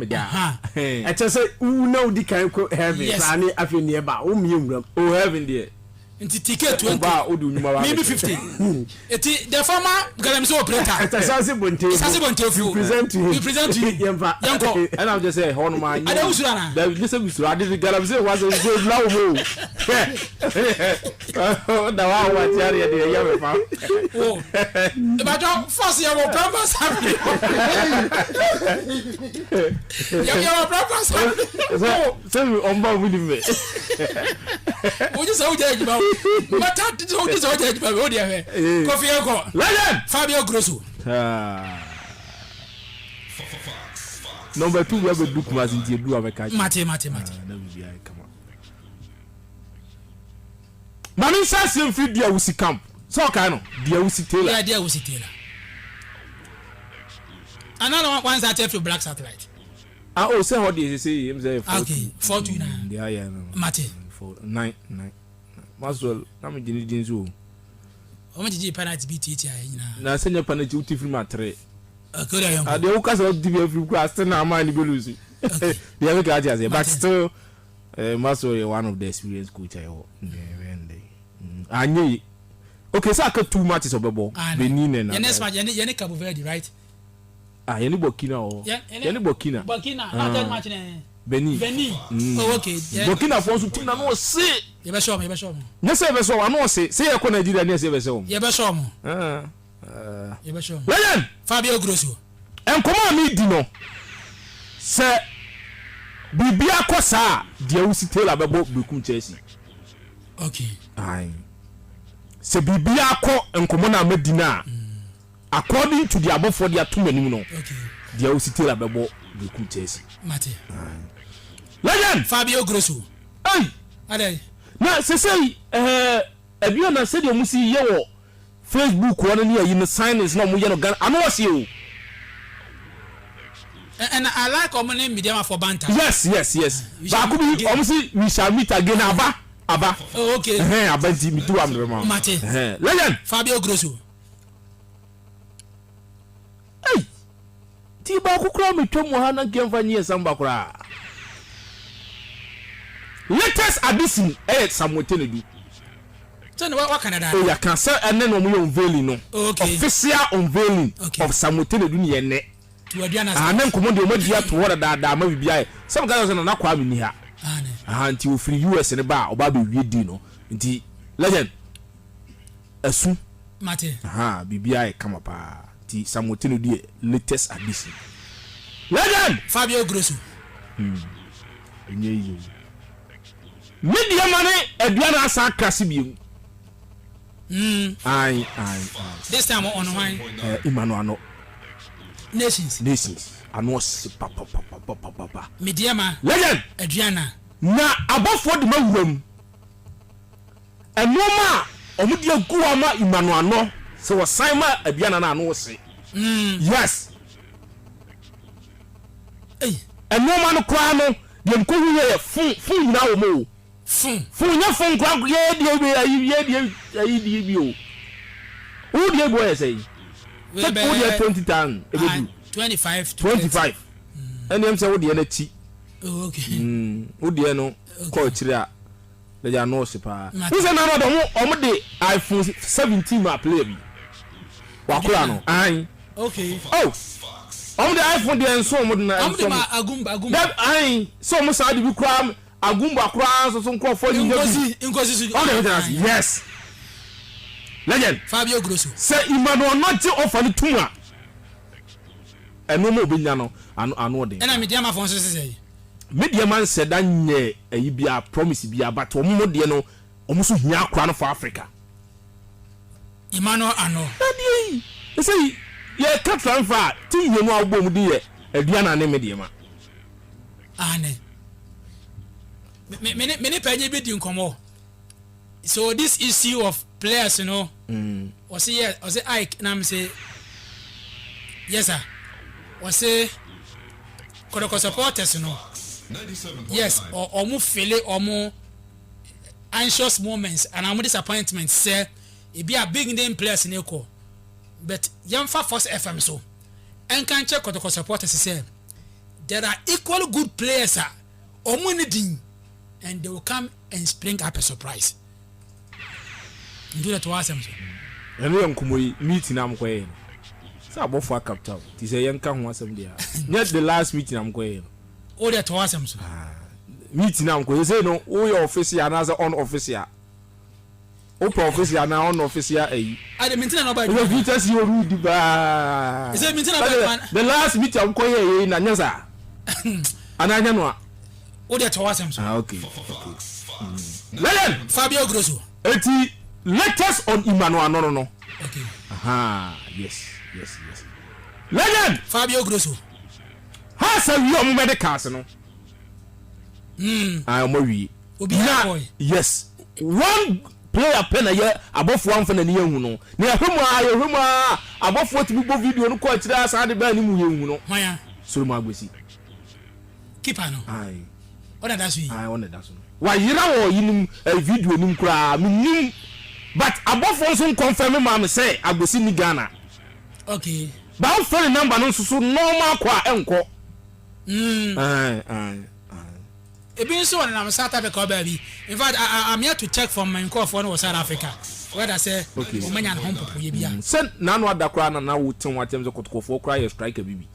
me dia e che say u na udi kan ko heaven sane afi ne ba o mi nwuram o heaven there nti ticket 20 ba o du nyuma ba maybe 50 eti the former galamso operator it's Asante Kotoko present you yemfa yanko and I just say hono ma ada usura na da listen usura ade galamso was go lawo mo da wa tiare de ya me fa oh e ba don force ya mo purpose happy ya purpose so on ba with me o just how dey ba mata so just how dey ba o dey Kofi Eko legend Fabio Grosso number 2 we have a book was in the do America mate come on mami say free dia wusi camp so kind of dia wusi tailor yeah dia wusi tailor another one that to black satellite oh say how dey say him say okay 429 yeah mate 9 maswell na me jini so o me jiji penalty BTT ayina na senya penalty uti film a 3 akora yon ade o ka so dibi free ku still na man ni belusi dia make aja say but still maswell one of the experienced coach I ho anye okay so aka 2 matches obebo Benin na next match yene Cabo Verde right yene Burkina yene Burkina that match ne Benin oh okay Burkina Faso team na no se ye be show me yes be show no se ye ko Nigeria ne se be show ye be show mo ye be show legend Fabio Grosso enkomo mi di no se bibia ko sa dia wusi tailor bebo bekum Chelsea okay ai se bibia ko enkomo na Medina according to the above for their two menu no okay dia wusi tailor bebo bekum Chelsea mate legend Fabio Grosso ai ade na se say ebio na se de musi ye wo Facebook one ne ayi no signings na mo ye no gan ano wase o and I like common media for banter yes ba ku bi omusi we shall meet again aba oh okay abanti mi tu am rema mate legend Fabio Grosso ai ti ba ku kura mi twem ha na gemfa nyi esamba kura latest addition Samuel so what Canada ya can say ene no mo unveiling no official unveiling of Samuel ni ene to Adriana amen komo de mo dia to wora da ma bibia some guys na kwa mi ni ha nti o free US ne ba oba be wie di no nti legend asu mate bibia kama pa ti Samuel di latest addition legend Fabio Grosso enye yi media mane Adriana asa krasi bi ai this time on wine Emmanuel nations anos pa media man legend Adriana na abofo de mawuram enoma omudia guwa ma Emmanuel no se wo san ma Adriana na no se yes enoma no kwa no de mko wiye fun na wo mo fun nya fun kwa ye die bi o o die boy say we be 20 tan ebedu 25 and them say wo die na ti okay wo die no ko chire a le ja no se pa we say na no do mo de iPhone 17 ma play bi wa kula no ai okay the iPhone de enso mo na enso mo agumba ai so mo sa de bi kura agumba kura so nkofo ni ngozi yes legend Fabio Grosso say Emmanuel not offer ni tuma eno mo obinya no ano de na media ma fon so say media man said that nye ayi bia promise bia but omo de no omo so hia akra no for Africa Emmanuel ano daddy say ye ka transfer ti ye no agbo mu de ye aduana ne media ma ane many penny be di nkomo so this issue of players you know was say Ike na me say yes sir was say Kotoko supporters you know yes or mu feel or mu anxious moments and am disappointment say e be a big name players in Eko but yamfa force FM so en kan check Kotoko supporters say there are equally good players omunidin and they will come and spring up a surprise. Do that to us. And we am come meeting am kwe. Say about for capital. Ti say yanka ho asem dia. Not the last meeting am kwe. Oh that to us. Meeting am kwe say no o your official and as on official. Open official na on official eh. I the meeting no by. We fit see you read ba. Is it meeting about the last meeting am kwe na nyasa. Ananya no. Oh that to us. Okay. Lelen Fabio Grosso. Eti latest on Emmanuel no. Okay. Aha, yes. Legend Fabio Grosso. How say you am medicals no? I am we. Yes. One player pen a year above one for the year no. Near hum above what we go video no quite as I the band you know. Maya. So magwesi. Keeper no. Aye. What that's we. I want that. Why you know you a video nim kra me but above one so confirm me say agbesi ni Ghana. Okay. But phone number no so normal kwa enko. Been so in South Africa, baby. In fact, I'm here to check from my call for South Africa. Where I say, woman and home people. Send none what the crown and now would tell what terms of Kotoko cry a strike a baby.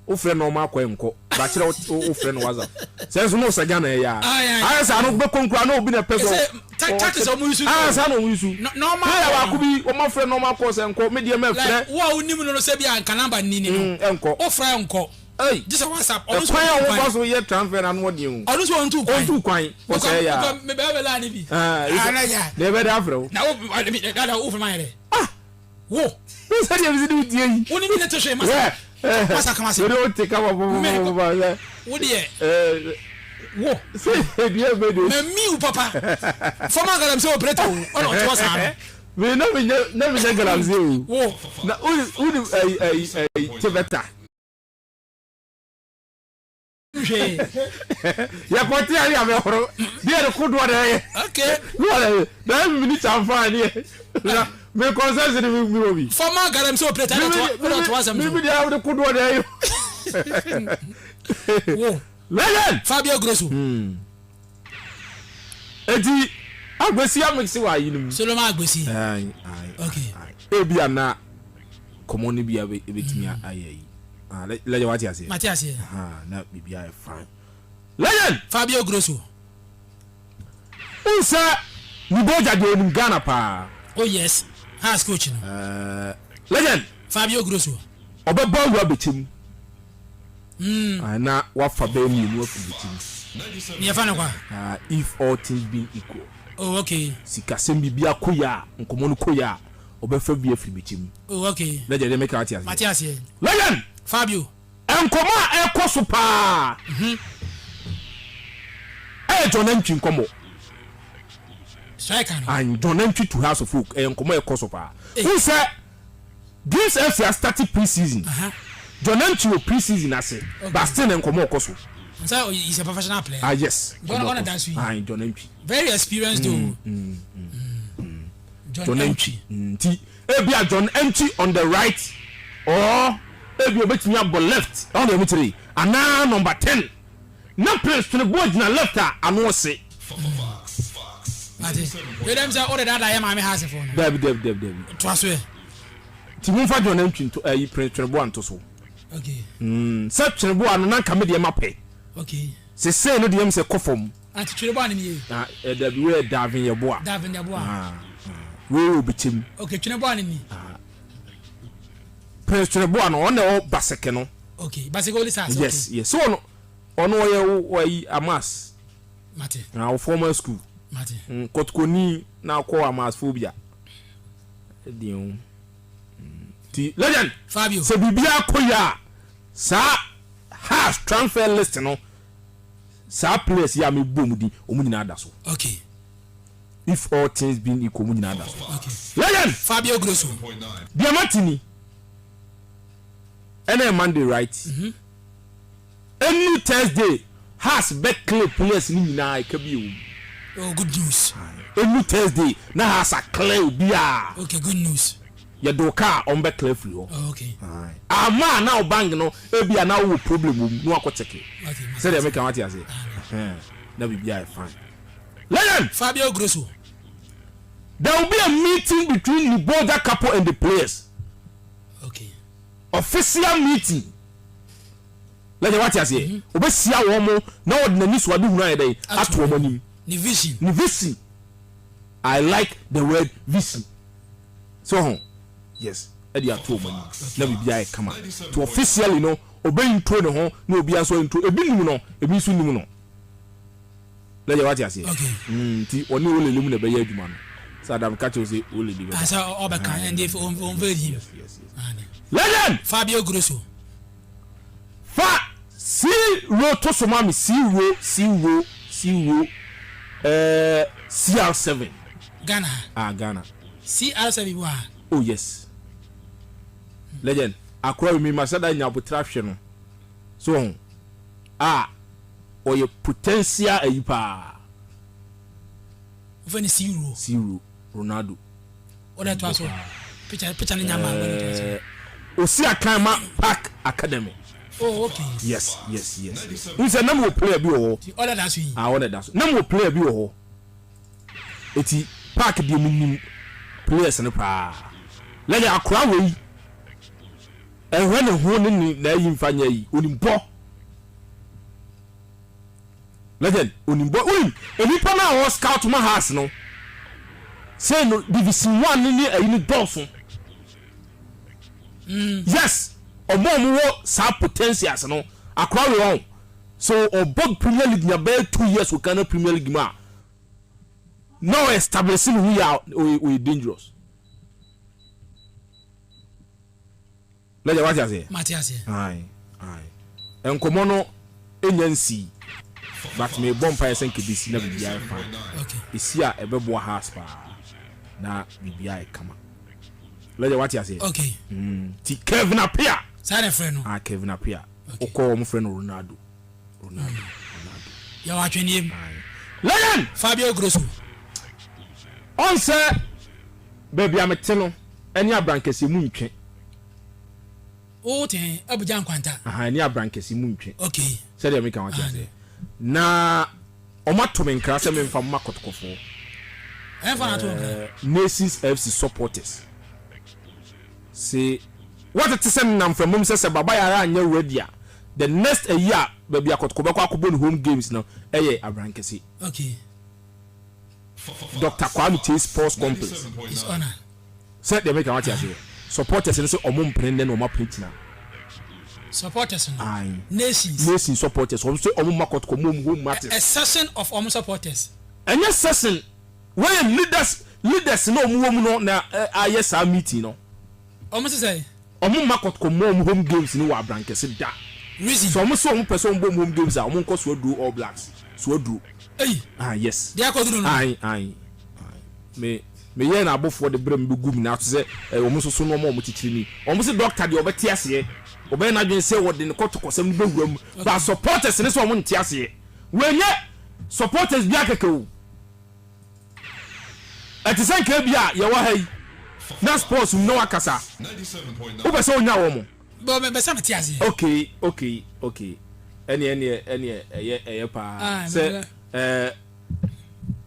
O friend no more quenko, bachelor o friend was up. Says no Sagana, yeah. I don't go no been a person. Taxes on Musu. I don't use you. No, I could be my friend no more course and call medium. Wow, Nimino Sabia and Canamba Nini, uncle, or Franco. Hey, just a WhatsApp. Also, yet transfer and what you. I just want to quite. What's a yeah? Maybe never after. Now, I mean, that over my head. Ah, whoa. Who's had you do it? What do you mean to say? What's a commercial? You don't take up over. What dear? Whoa, me, Papa. For my God, I'm so pretty. Oh, what's happening? We never get on zero. Whoa, now, who do a better? Ya kwati ari amehoro dia de kudu ade okay na minute am fine here na me concern se me obi former garam so operate to was am me dia de kudu ade wo Legend Fabio Grosso eti agbesi amixi wa yinum Solomon agbesi okay e bia na common bia ebetimi ayi Legend what you say? Matthias here. Now maybe I fine. Legend Fabio Grosso. Who say you both are in Ghana pa? Oh yes. How's coaching? Legend Fabio Grosso. Obebo you betim. Na what for be me no for betim. Me fa kwa. If all things being equal. Oh okay. Sikasem bibia koya, nkomo no koya, obefa bi afri betim. Oh okay. Legend make out here. Matthias here. Legend Fabio enkoma ekoso pa John Entry nkomo striker and John Entry to House of Folk enkoma ekoso pa who say this FA started pre-season John Entry o pre-season ase but still enkomo ekoso so he's a professional player yes gonna dance with John Entry very experienced though John Entry ebia John Entry on the right or ebi obetimi abo left on the mitri and now number 10 na place to the board na left anu se ade we dem say all the data I am has for no Deb trust we ti mun fa John Entry to prince Trebo anto so okay set Trebo anu na ka me de mape okay se no de am se kofom anti Trebo anu me na Deb we Davin Yeboa we obitim okay Trebo anu ni Prince Trebo anu on the baseke no okay baseke only say yes so no ono ye amas mate na former school mate kotkoni na ko amas phobia diun ti Legend Fabio se bibia koya sa has transfer list no sa place ya me bomudi omuni na adaso okay if all things being equal omuni na adaso okay Legend Fabio Grosso Diamantini any Monday right any Thursday has back clear players ni na ikabi oh good news any Thursday na has a clear bia okay good news ye do car on be clear free ho okay ama na bang no e bia na wo problem no akoteke say dey make am what you say na bibia fine legend Fabio Grosso. There will be a meeting between the border couple and the players. Okay. Official meeting. Let me what you say. Obesia womo na ordinary so adu huna dey atu womo ni. Ni vision. Ni vision. I like the word vision. So yes, e dey atu womo ni. Na bibia e kama. To officially no obe intro ne ho na obi aso intro ebi nim no ebi so nim no. Let me what you say. Okay. Ti oni wo lele mu na be ya adwuma no. Sadam catch say only the as Obaka and if unveiling. Yes. Legend Fabio Grosso. Fa zero to somami zero CR7 Ghana. Ghana. CR7 wa. Oh yes. Legend akwa mi masada nya botrahwe no. So oye potential ayipa. Ufeni zero Ronaldo. Oda to aso. Picture ni nyama Osi akama PAC Academy. Oh okay. Yes. We say number player bi wo. The other that's we. Other that's. Number player bi wo. Eti PAC di minim players ne pa. Let ya akra we. Ehwe ne ho ne na yi mfanya yi. Onimbo. Legend onimbo. Enipa na wo scout ma house no. Say no division 1 ni ayini dolphin. Yes, omo wo sa potentials no akwa we on. So obog Premier League na be 2 years we can Premier League ma. Now establishing we dangerous. Let you what you say. Matias. Aye. Enkomo no enyansi. But me bomb fire senke this na bibia fa. Okay. Isi a ebebo house pa. Na bibia kama. Let you what you say. Okay. Ti Kevin Apia. Sane friend no. Kevin Apia. Oko mo friend Ronaldo. Ya wa tweniem. Legend Fabio Grosso. On say baby amete no eni abrankesi mu ntwe. O ten Abuja nkwanta. Eni abrankesi mu ntwe. Okay. Say dey make am what you say. Na omato me nkra se me mfa makotokofo. Enfa na to. Nations FC supporters. Say what it is nam from mum say baba yara anya ready the next a year baby akotoko akobon home games no eye abrankesi. Okay. Dr. Kwame T Sports Complex. His honor. Say they make what you say. Supporters say omum prende no ma preaching. Supporters no. Aye. Nations supporters. Om say omum makotoko mum home matches. A session of supporters. And yes session when leaders no omum no na yes our meeting no. Almost say omum makotoko mum home games no wa abrankesi da. Reason. So almost some person bomb home games are omum so do All Blacks. So do. Hey. Yes. They are called no. Aye. Me yen abo for the brem be gum na to say omum so no mo tichiri ni. Omum say doctor de obeti ase. Obe na dwen say what the kotoko sem be wuram. But supporters ne so omum ti ase. Wenye supporters bi akeke o. Atisan ka bia ye wa hai. Na sports no akasa. 97.9. Obe so onya wo mo. But me some ti ase. Okay. Any pa. Say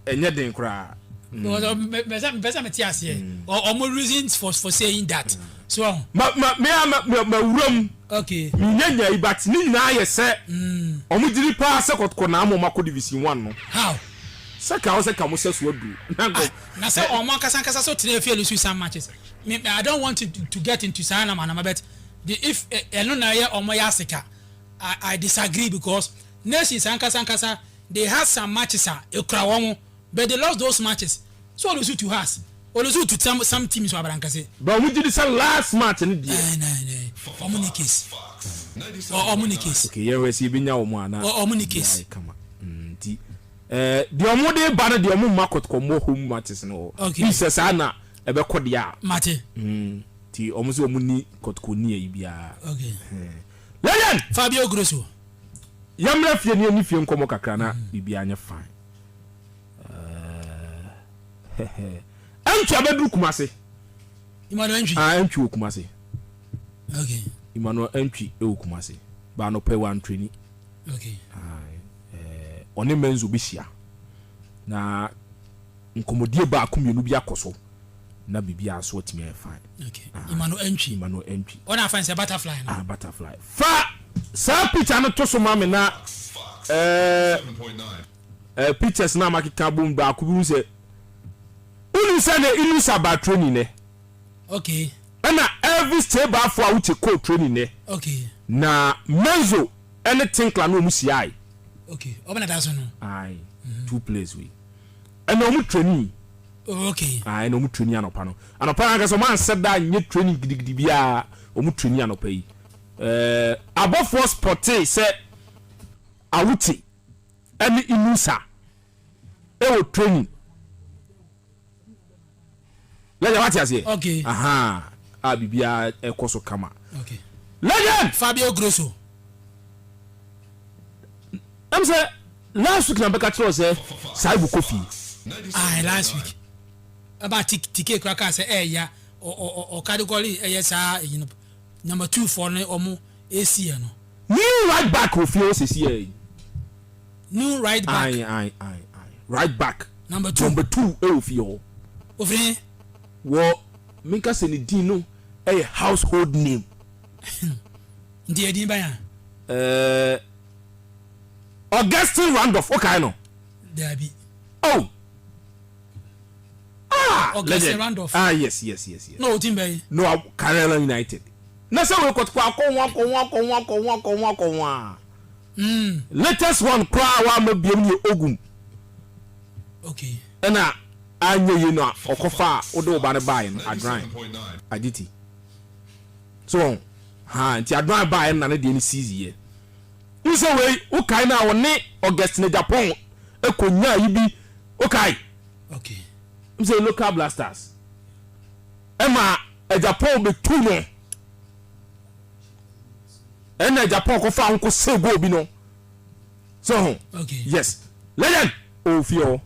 enye den kra. Me some ti ase. Or more reasons for saying that. So me wuram. Okay. Me nyanya but ni na ye se. Omo diri pa se kotko na mo mako division 1 no. How? Saka o se ka mo se so adu. Na say omo kasa so tire feel lose some matches. I don't want to get into Sana man but if eno na ye omo ya sika I disagree because nations ankasa they had some matches ekura won but they lost those matches so lose to us or lose to some teams wa brankase but we did this last match ni dia omunikis okay yeah we see binya wo mu ana omunikis kama di the omo de ba na the omo market ko mo home matches no okay say na ebe kodia mate ti omo se omo ni kotko ni ayi bia okay Legend Fabio Grosso yamra fie ni fie nkomo kakra na bibia anya fine antu abedu kumase Emmanuel entry. Entry Kumasi. Okay. Emmanuel entry Kumasi. Ba no pay one training. Okay. Oni menzo bishia. Na nkomodie ba akomienu bi akoso. Na bibia so otimi e fine. Okay. Emmanuel entry. Ona find say butterfly no. Butterfly. Fa sa picture no to so ma me na 7.9. Pictures na makika bom ba akubi se. Unu say na inusa ba training ne. Okay. Na every step ba for out ko training ne. Okay. Na menzo anything kla no mu si ai. Okay. Obana da so no. Ai. Two plays we. And no training. Okay. I no mu training anopa no. Anopa nga so man said that nye training gidigidi bia o mu training anopa yi. Above for sport say awuti any inusa e training. Let what you say. Okay. Aha. Bibia ekoso kama. Okay. Legend Fabio Grosso. I'm say last week na beka tro say Saibu Kofi. Last week. About ticket cracker say ya or category sa number 2 for ne omo AC no. New right back of you say New right back. Aye. Right back. Number 2 of you. Ofre Wo Minka se ni din no a household name. Ndi edin ba ya. Augustine Randolph, okay no. Dabi. Oh. Augustine Randolph. Yes. No Timbe. No, Carolina United. Na say we ko latest one cry wa ma biem ni Ogun. Okay. Na anya yi no okofa wo de oba ne buy no adran. Aditi. So, nti adran buy na ne de ni seize ye. Use way ukai na woni Augustine Japan ekonya yi bi ukai. Okay. Say local blasters. Emma Japan be two no. And Japan ko fa unko say go bi no. So, okay. Yes. Legend Ofio.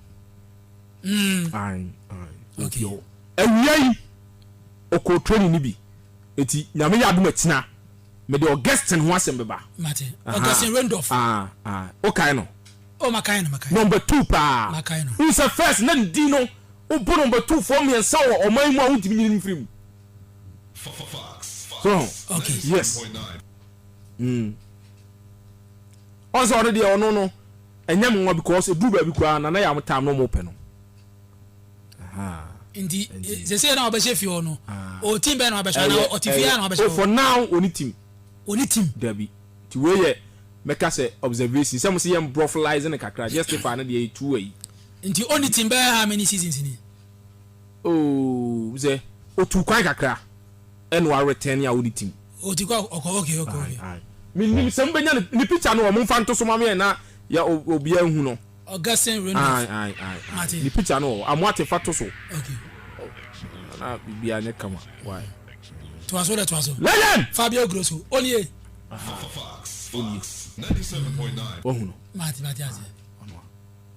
Okay. Ofio. Ewia oko training ni bi. Eti nyame ya adum atina. Me the Augustine ho asem beba. Mate. Augustine Randolph. Okay no. Oh makai. Number 2 pa. Makai no. Who's the first na di no. O bo number 2 for me and so o man mu a wutimi nyini mfrim. So, okay. Yes. Also already ono no. Enyam nwa because e do ba bi kwa na ya am time no mo pe no. Indi they say na obeshe fi ono. O team be na obeshe na o TV na obeshe. For now oni team. Debi. Ti we ye meka say observation. Some say am broflize na kakra just if na dey 2 way. Indi only team be how many seasons ni? Oh, say o tu kwan kakra. En wa return ya only team. O ti kwa okay. Me some benya ni picture no mo mfa nto so ma me na ya obi ahu no. Augustine Randolph. Aye. The picture no amwate fato so. Okay. Na bibia ne kama. Why? Twaso. Legend Fabio Grosso. Only 97.9. Oh no. Mati ase.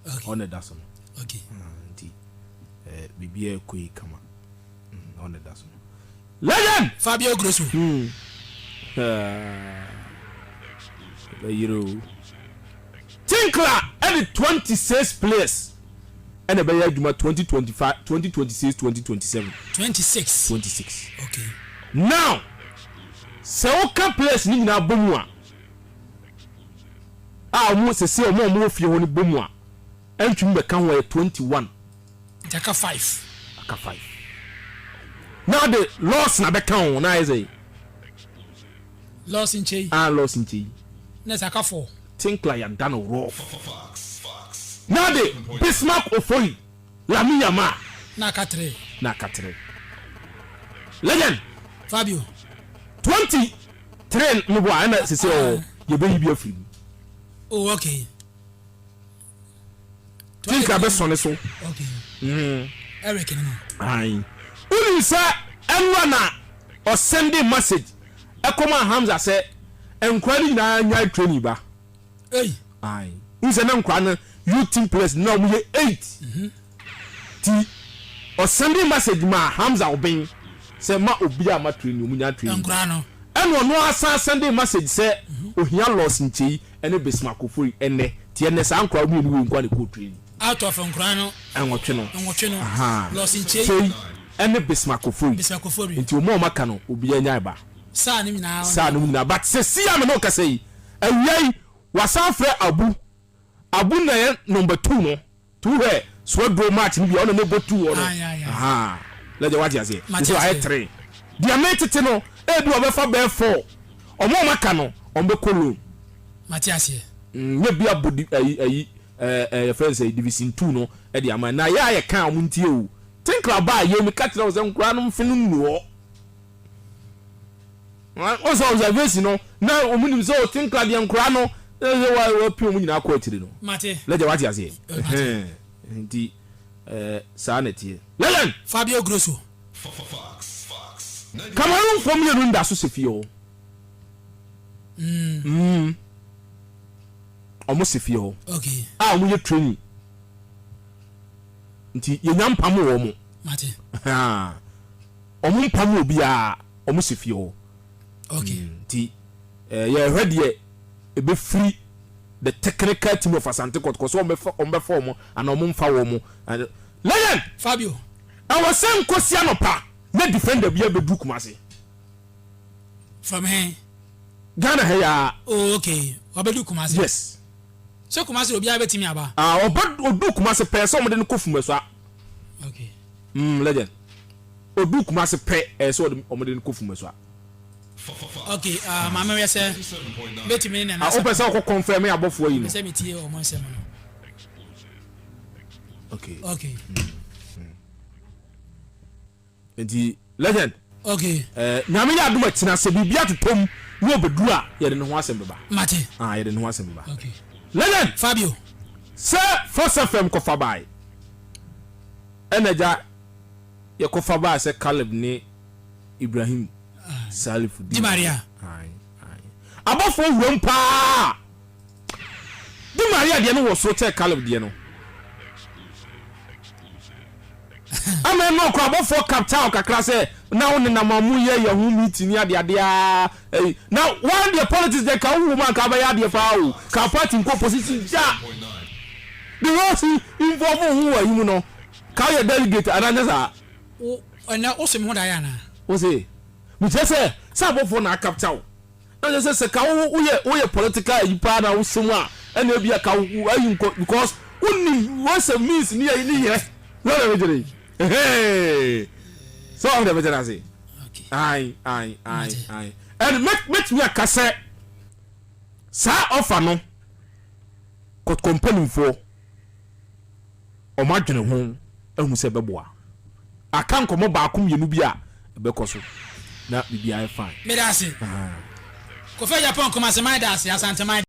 Okay. On that one. Okay. Bibia koi kama. On that one. Legend Fabio Grosso. Tinkler at the 26 place. And a better Juma 2025, 2026, 2027. 26. Okay. Now, Seoka place ni na bomwa. Mo se se mo fie ho ni bomwa. Entwum be kan wo 21. Aka 5. Now the loss na be kan na is loss in Chey. Loss in Chey. Na aka 4. Tinkler ya done raw. Now the Bismarck Ofoi. Lami Yama. Na 3. Legend Fabio 23 mbo ana se se ye be bi afiri. Oh okay. Tinkler be sone so. Okay. Eric no. Aye. Uni sa enwa na o sending message. Ekoma Hamza say enkwari na nya training ba. Hey. Aye. Unse na nkwa na you team players na mo ye 8. Ti o sending message ma Hamza obin say ma obi a ma training omunya training nkura no eno no asa send message say ohia loss nchei ene besmakofori ene tie ne sa nkura mu ni nkwa ne ko training out of nkura no enwotwe no loss nchei ene besmakofori nti o mo maka no obi anya eba sa ne mina but se si am no ka say awai wasanfre abu na number 2 no to where so do match ni bi on na go 2 on let the watch say so I 3 dia metete no e bi obefa be 4 omo maka no ombe kolo Matias ye bia body friends division 2 no e dia man na ya kan am ntie o think about ye mi catch na so nkura no mfinu nuo also observation no na omunim so think about ye nkura no wa pio mu nyina ko atire no mate let the watch say nti sanity Leland Fabio Grosso Cameroon from you nda so sefio almost sefio okay omo ye training nti ye nyam pam wo mo mate omo pam obi a omo sefio okay nti ye ready e be free the technical team of Asante Kotoko so on be form and omo mfa wo mo Leland Fabio I was saying Kosia no pa na defender bia be du Kumasi from here Ghana here oh okay obedu Kumasi yes so Kumasi obi abetimi aba odu Kumasi pe so mo de kofume so okay Legend odu Kumasi pe so mo de kofume so okay mama we say betimi na o pesa ko confirm ya bofo yi no say metie o mo nsem no okay enti Legend okay nyame ya aduma tina se bibia totom wo obedu a ye de ne ho asem beba mate ye de ne ho asem beba okay Legend Fabio sir first FM ko fa bai enaja ye ko fa bai se Caleb ni Ibrahim Salifu Di Maria abofo wuram pa Di Maria de no wo so che Caleb de no Amen no kwa abofo captain kakra se na won na mamu ye yahu meeting ya de now one the politics they ka woman ka ba ya de fa o ka party ko position ja the rest involve who are you no ka ye delegate ananya o na o se mo da ya na o se mi say abofo na captain na say ka wo ye political yipa na wo semu a na bia ka ayi because unni once a means ni here no le jere hey so I'm the better say okay I and make me akase sa offer no kot company for o ma dwene ho ehu se beboa aka nkomo ba akom yenu bi a bekoso na bibia fine me da se ko fe Japan ko ma se mai da se Asante mai